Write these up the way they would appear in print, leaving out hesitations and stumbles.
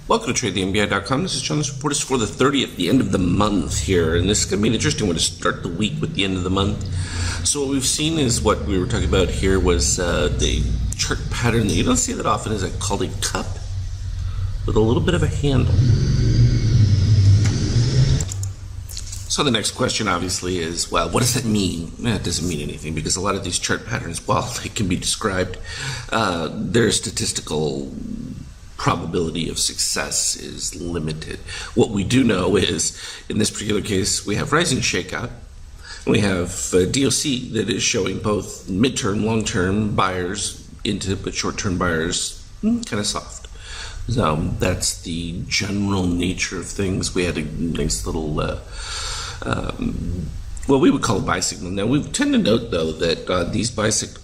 Welcome to TradeTheMBI.com. This is John. This report is for the 30th, the end of the month here, and this is going to be an interesting one to start the week with the end of the month. So what we've seen is what we were talking about here was the chart pattern that you don't see that often is called a cup with a little bit of a handle. So the next question obviously is, well, what does that mean? It doesn't mean anything because a lot of these chart patterns, while they can be described, their statistical probability of success is limited. What we do know is, in this particular case, we have rising shakeout. We have DOC that is showing both midterm, long-term buyers into, but short-term buyers kind of soft. So that's the general nature of things. We had a nice little, well, we would call it buy signal. Now, we tend to note, though, that these buy signals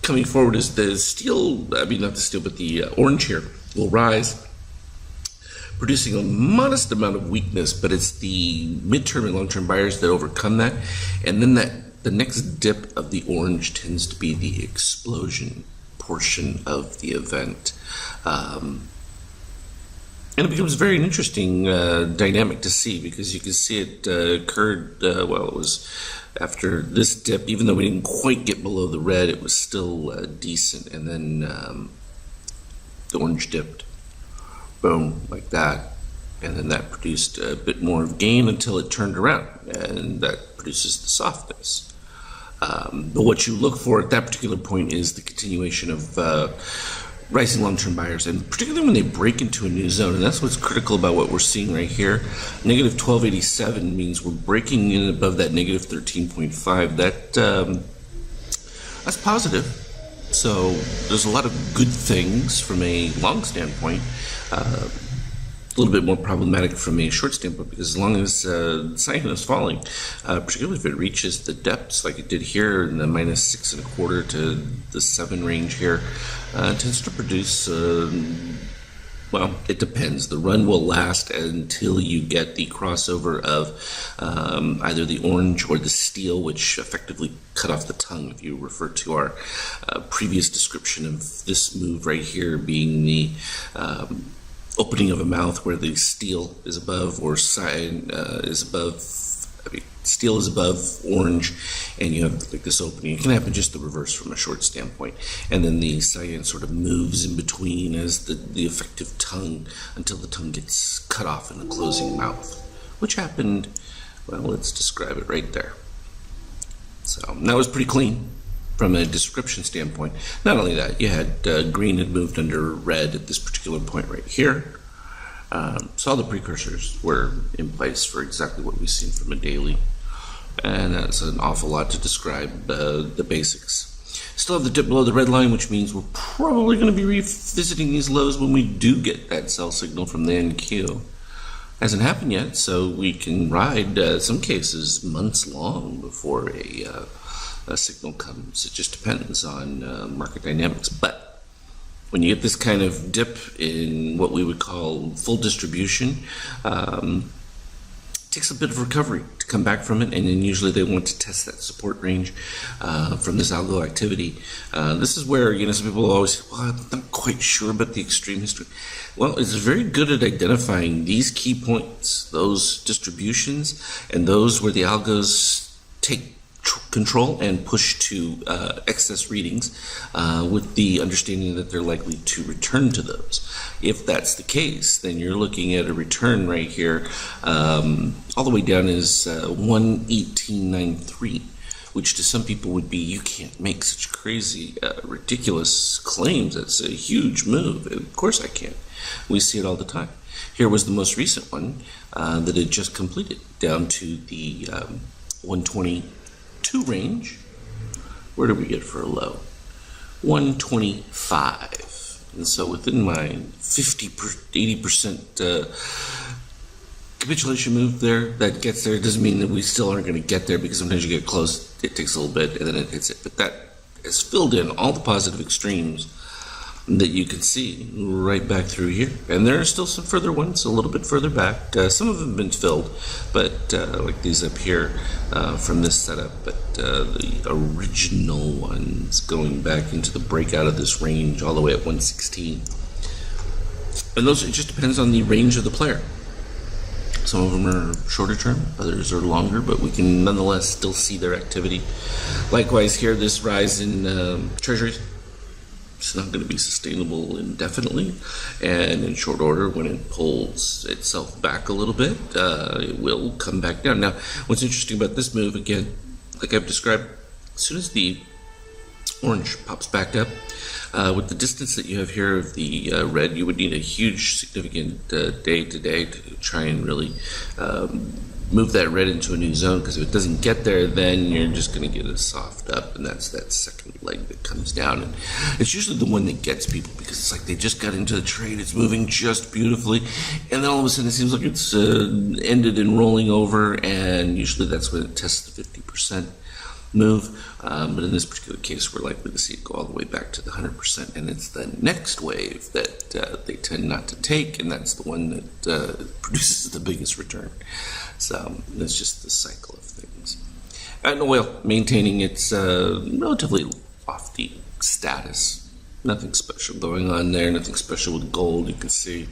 coming forward is the steel, I mean, not the steel, but the orange here will rise, producing a modest amount of weakness, but it's the midterm and long-term buyers that overcome that. And then the next dip of the orange tends to be the explosion portion of the event. And it becomes very interesting dynamic to see because you can see it occurred, well, it was after this dip, even though we didn't quite get below the red, it was still decent. And then the orange dipped, boom, like that. And then that produced a bit more of gain until it turned around, and that produces the softness. But what you look for at that particular point is the continuation of rising long-term buyers, and particularly when they break into a new zone, and that's what's critical about what we're seeing right here. Negative 1287 means we're breaking in above that negative 13.5. That's positive. So there's a lot of good things from a long standpoint. A little bit more problematic from a short standpoint because as long as cyan is falling, particularly if it reaches the depths like it did here in the minus 6.25 to the 7 range here, it tends to produce, well, it depends. The run will last until you get the crossover of either the orange or the steel, which effectively cut off the tongue. If you refer to our previous description of this move right here being the opening of a mouth where the steel is above or cyan is above, I mean, steel is above orange, and you have like this opening. It can happen just the reverse from a short standpoint. And then the cyan sort of moves in between as the effective tongue until the tongue gets cut off in the closing mouth, which happened, well, let's describe it right there. So that was pretty clean from a description standpoint. Not only that, you had green had moved under red at this particular point right here. So all the precursors were in place for exactly what we've seen from a daily. And that's an awful lot to describe the basics. Still have the dip below the red line, which means we're probably going to be revisiting these lows when we do get that sell signal from the NQ. Hasn't happened yet, so we can ride, some cases, months long before a signal comes. It just depends on market dynamics. But when you get this kind of dip in what we would call full distribution, it takes a bit of recovery to come back from it, and then usually they want to test that support range from this algo activity. This is where, some people always say, well, I'm not quite sure about the extreme history. Well, it's very good at identifying these key points, those distributions, and those where the algos take control and push to excess readings with the understanding that they're likely to return to those. If that's the case, then you're looking at a return right here. All the way down is 118.93, which to some people would be, you can't make such crazy, ridiculous claims. That's a huge move. Of course I can. We see it all the time. Here was the most recent one that had just completed down to the 122 range. Where did we get for a low? 125. And so within my 80% capitulation move there, that gets there. It doesn't mean that we still aren't going to get there because sometimes you get close, it takes a little bit, and then it hits it. But that has filled in all the positive extremes that you can see right back through here. And there are still some further ones a little bit further back. Some of them have been filled, but like these up here from this setup, but the original ones going back into the breakout of this range all the way at 116. And those, it just depends on the range of the player. Some of them are shorter term, others are longer, but we can nonetheless still see their activity. Likewise here, this rise in treasuries, it's not going to be sustainable indefinitely, and in short order, when it pulls itself back a little bit, it will come back down. Now, what's interesting about this move, again, like I've described, as soon as the orange pops back up, with the distance that you have here of the red, you would need a huge, significant day today to try and really move that red into a new zone, because if it doesn't get there, then you're just going to get a soft up, and that's that second leg that comes down. And it's usually the one that gets people, because it's like they just got into the trade, it's moving just beautifully, and then all of a sudden it seems like it's ended and rolling over, and usually that's when it tests the 50% move, but in this particular case, we're likely to see it go all the way back to the 100%, and it's the next wave that they tend not to take, and that's the one that produces the biggest return. So that's just the cycle of things. And oil, maintaining its relatively lofty status. Nothing special going on there, nothing special with gold. You can see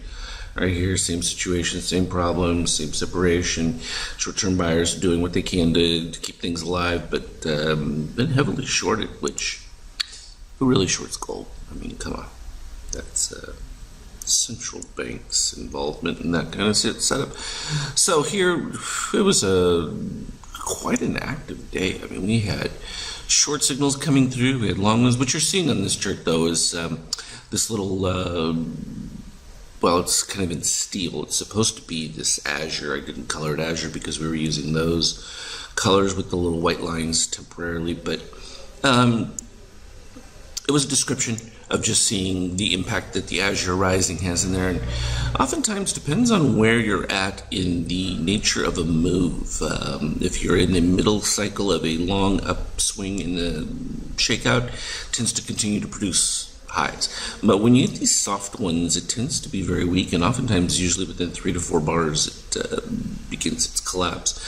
right here, same situation, same problem, same separation. Short-term buyers doing what they can to keep things alive, but been heavily shorted, which, who really shorts gold? I mean, come on. That's central banks' involvement in that kind of setup. So here, it was quite an active day. I mean, we had short signals coming through, we had long ones. What you're seeing on this chart, though, is this little well, it's kind of in steel. It's supposed to be this azure. I didn't color it azure because we were using those colors with the little white lines temporarily, but it was a description of just seeing the impact that the azure rising has in there. And oftentimes depends on where you're at in the nature of a move. If you're in the middle cycle of a long upswing in the shakeout, it tends to continue to produce highs. But when you get these soft ones, it tends to be very weak, and oftentimes, usually within 3 to 4 bars, it begins its collapse.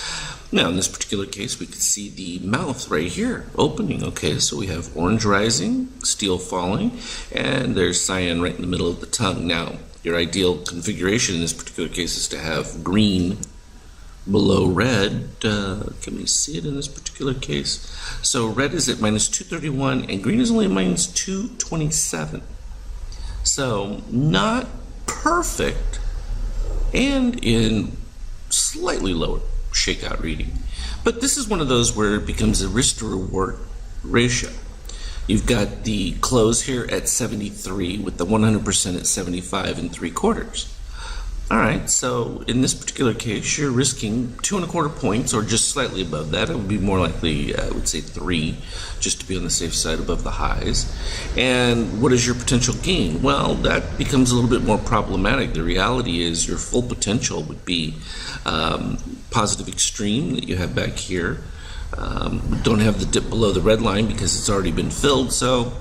Now, in this particular case, we could see the mouth right here opening. Okay, so we have orange rising, steel falling, and there's cyan right in the middle of the tongue. Now, your ideal configuration in this particular case is to have green below red. Can we see it in this particular case? So red is at minus 231 and green is only at minus 227. So not perfect, and in slightly lower shakeout reading. But this is one of those where it becomes a risk to reward ratio. You've got the close here at 73 with the 100% at 75 3/4. All right, so in this particular case, you're risking 2.25 points, or just slightly above that. It would be more likely, I would say 3, just to be on the safe side above the highs. And what is your potential gain? Well, that becomes a little bit more problematic. The reality is your full potential would be positive extreme that you have back here. Don't have the dip below the red line because it's already been filled, so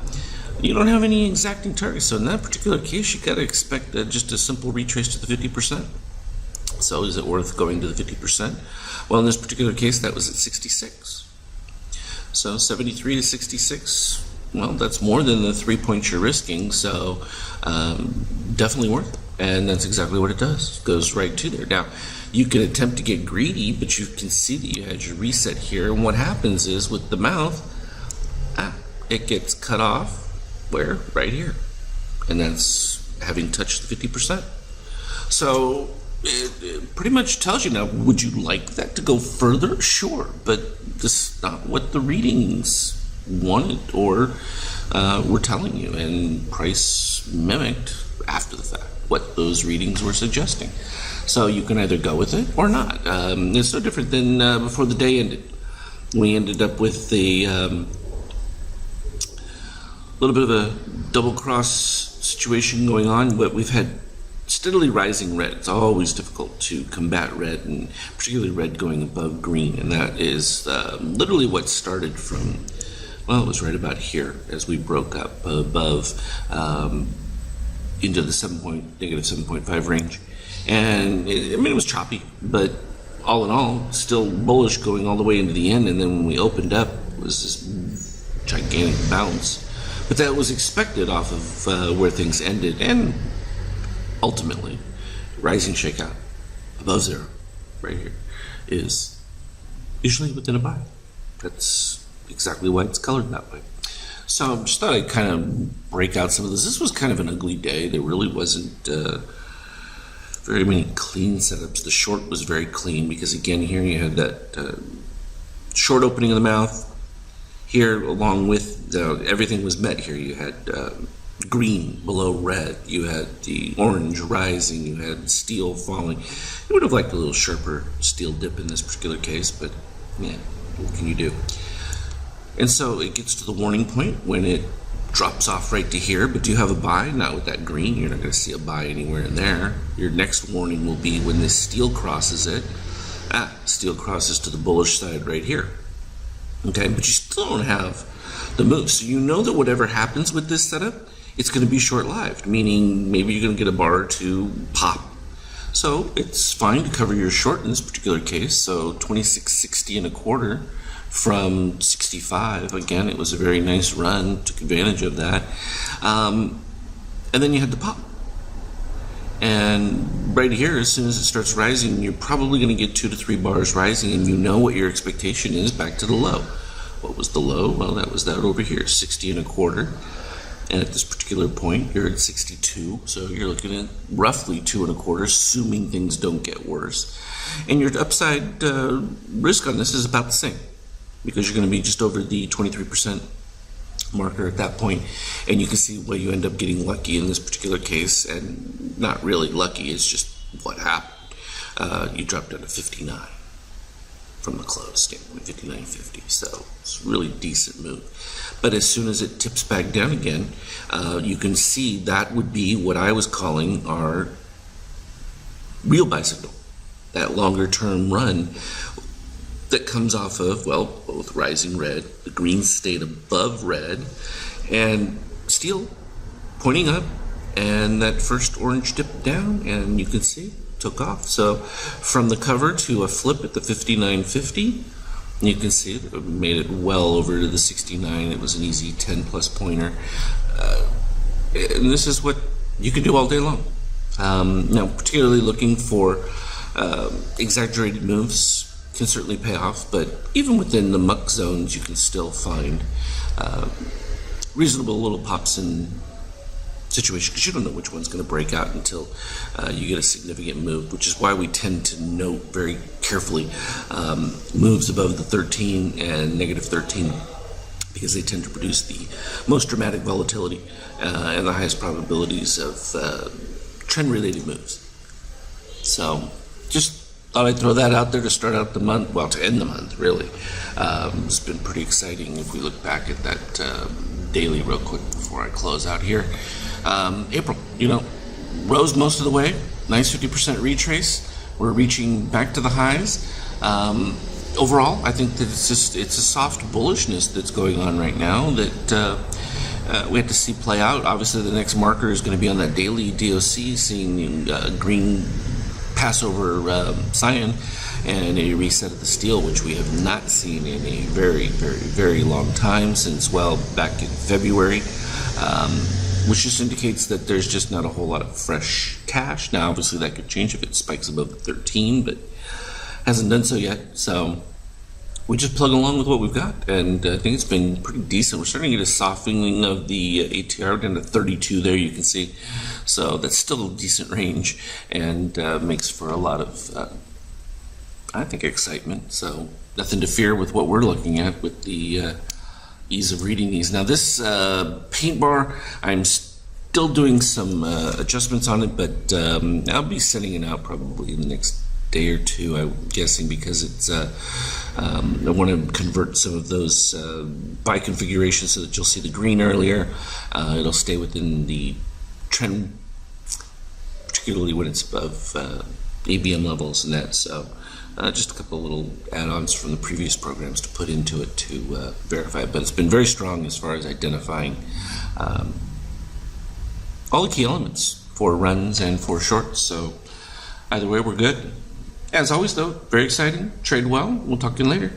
you don't have any exacting targets. So in that particular case, you got to expect just a simple retrace to the 50%. So is it worth going to the 50%? Well, in this particular case, that was at 66. So 73 to 66, well, that's more than the 3 points you're risking. So definitely worth it. And that's exactly what it does. It goes right to there. Now, you can attempt to get greedy, but you can see that you had your reset here. And what happens is with the mouth, it gets cut off. Where? Right here. And that's having touched the 50%. So it pretty much tells you now, would you like that to go further? Sure, but this is not what the readings wanted or were telling you, and price mimicked after the fact what those readings were suggesting. So you can either go with it or not. It's no different than before the day ended. We ended up with the little bit of a double cross situation going on, but we've had steadily rising red. It's always difficult to combat red, and particularly red going above green, and that is literally what started from, well, it was right about here as we broke up above into the negative 7.5 range. And it was choppy, but all in all, still bullish going all the way into the end. And then when we opened up, it was this gigantic bounce. But that was expected off of where things ended, and ultimately, rising shakeout above zero, right here, is usually within a buy. That's exactly why it's colored that way. So I just thought I'd kind of break out some of this. This was kind of an ugly day. There really wasn't very many clean setups. The short was very clean because, again, here you had that short opening of the mouth. Here, along with everything was met here. You had green below red. You had the orange rising. You had steel falling. You would have liked a little sharper steel dip in this particular case, but yeah, what can you do? And so it gets to the warning point when it drops off right to here, but do you have a buy? Not with that green. You're not going to see a buy anywhere in there. Your next warning will be when this steel crosses it. Steel crosses to the bullish side right here. Okay, but you still don't have the move. So you know that whatever happens with this setup, it's going to be short-lived, meaning maybe you're going to get a bar or two pop. So it's fine to cover your short in this particular case. So 26.60 and a quarter from 65. Again, it was a very nice run, took advantage of that. And then you had the pop. And right here, as soon as it starts rising, you're probably going to get 2 to 3 bars rising, and you know what your expectation is back to the low. What was the low? Well, that was that over here, 60 and a quarter. And at this particular point, you're at 62, so you're looking at roughly 2 and a quarter, assuming things don't get worse. And your upside risk on this is about the same, because you're going to be just over the 23% marker at that point, and you can see where you end up getting lucky in this particular case, and not really lucky, it's just what happened. You dropped down to 59 from the close standpoint, 59.50, so it's a really decent move. But as soon as it tips back down again, you can see that would be what I was calling our real buy signal, that longer term run that comes off of, well, both rising red, the green stayed above red, and steel pointing up, and that first orange dip down, and you can see took off. So from the cover to a flip at the 59.50, you can see that it made it well over to the 69. It was an easy 10 plus pointer, and this is what you can do all day long. Now, particularly looking for exaggerated moves can certainly pay off, but even within the muck zones, you can still find reasonable little pops in situation, because you don't know which one's going to break out until you get a significant move, which is why we tend to note very carefully moves above the 13 and negative 13, because they tend to produce the most dramatic volatility and the highest probabilities of trend-related moves. So just thought I'd throw that out there to start out the month, well, to end the month, really. It's been pretty exciting if we look back at that daily real quick before I close out here. April, rose most of the way, nice 50% retrace. We're reaching back to the highs. Overall, I think that it's a soft bullishness that's going on right now that we have to see play out. Obviously, the next marker is going to be on that daily DOC, seeing green Passover cyan and a reset of the steel, which we have not seen in a very, very, very long time, since, well, back in February, which just indicates that there's just not a whole lot of fresh cash. Now, obviously, that could change if it spikes above the 13, but hasn't done so yet. So we just plug along with what we've got, and I think it's been pretty decent. We're starting to get a softening of the ATR down to 32 there, you can see. So that's still a decent range, and makes for a lot of, I think, excitement. So nothing to fear with what we're looking at with the ease of reading these. Now this paint bar, I'm still doing some adjustments on it, but I'll be sending it out probably in the next day or two, I'm guessing, because it's I want to convert some of those buy configurations so that you'll see the green earlier. It'll stay within the trend, particularly when it's above ABM levels and that. So just a couple of little add-ons from the previous programs to put into it to verify it. But it's been very strong as far as identifying all the key elements for runs and for shorts. So either way, we're good. As always, though, very exciting. Trade well. We'll talk to you later.